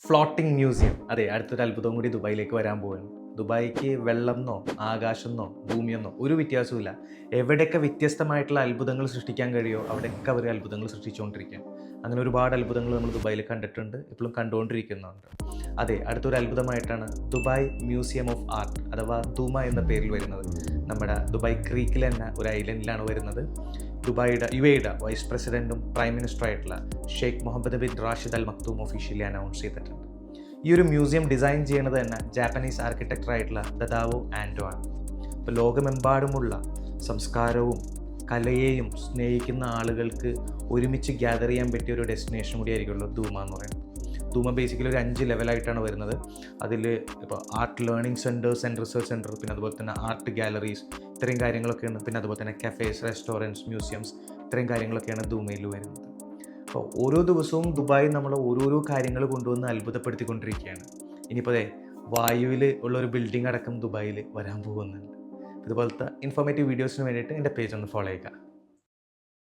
Floating museum. അതെ, അടുത്തൊരു അത്ഭുതം കൂടി ദുബായിലേക്ക് വരാൻ പോവുകയാണ്. ദുബായിക്ക് വെള്ളമെന്നോ ആകാശമെന്നോ ഭൂമിയെന്നോ ഒരു വ്യത്യാസവുമില്ല. എവിടെയൊക്കെ വ്യത്യസ്തമായിട്ടുള്ള അത്ഭുതങ്ങൾ സൃഷ്ടിക്കാൻ കഴിയുമോ അവിടെയൊക്കെ അവർ അത്ഭുതങ്ങൾ സൃഷ്ടിച്ചുകൊണ്ടിരിക്കുകയാണ്. അങ്ങനെ ഒരുപാട് അത്ഭുതങ്ങൾ നമ്മൾ ദുബായിൽ കണ്ടിട്ടുണ്ട്, ഇപ്പോഴും കണ്ടുകൊണ്ടിരിക്കുന്നുണ്ട്. അതെ, അടുത്തൊരു അത്ഭുതമായിട്ടാണ് ദുബായ് മ്യൂസിയം ഓഫ് ആർട്ട് അഥവാ ദുമ എന്ന പേരിൽ വരുന്നത്. നമ്മുടെ ദുബായ് ക്രീക്കിൽ തന്നെ ഒരു ഐലൻഡിലാണ് വരുന്നത്. യുഎയുടെ വൈസ് പ്രസിഡന്റും പ്രൈം മിനിസ്റ്റർ ആയിട്ടുള്ള Sheikh Mohammed bin Rashid Al Maktoum officially announce ചെയ്തിട്ടുണ്ട്. ഈ ഒരു മ്യൂസിയം ഡിസൈൻ ചെയ്യുന്നത് തന്നെ ജാപ്പനീസ് ആർക്കിടെക്ടറായിട്ടുള്ള ദദാവോ ആൻഡോ ആണ്. ഇപ്പോൾ ലോകമെമ്പാടുമുള്ള സംസ്കാരവും കലയെയും സ്നേഹിക്കുന്ന ആളുകൾക്ക് ഒരുമിച്ച് ഗ്യാദർ ചെയ്യാൻ പറ്റിയ ഒരു ഡെസ്റ്റിനേഷൻ കൂടിയായിരിക്കുമല്ലോ ദൂമ എന്ന് പറയുന്നത്. ദൂമ ബേസിക്കലി ഒരു 5 ലെവലായിട്ടാണ് വരുന്നത്. അതിൽ ഇപ്പോൾ art learning centres and research centre, പിന്നെ അതുപോലെ തന്നെ ആർട്ട് ഗാലറീസ്, ഇത്രയും കാര്യങ്ങളൊക്കെയാണ്. പിന്നെ അതുപോലെ തന്നെ കഫേസ്, റെസ്റ്റോറൻറ്റ്സ്, മ്യൂസിയംസ്, ഇത്രയും കാര്യങ്ങളൊക്കെയാണ് ദൂമയിൽ വരുന്നത്. അപ്പോൾ ഓരോ ദിവസവും ദുബായ് നമ്മളെ ഓരോരോ കാര്യങ്ങൾ കൊണ്ടുവന്ന് അത്ഭുതപ്പെടുത്തിക്കൊണ്ടിരിക്കുകയാണ്. ഇനിയിപ്പോൾ വായുവിൽ ഉള്ളൊരു ബിൽഡിംഗ് അടക്കം ദുബായിൽ വരാൻ പോകുന്നുണ്ട്. ഇതുപോലത്തെ ഇൻഫോർമേറ്റീവ് വീഡിയോസിന് വേണ്ടിയിട്ട് എൻ്റെ പേജ് ഒന്ന് ഫോളോ ചെയ്യുക.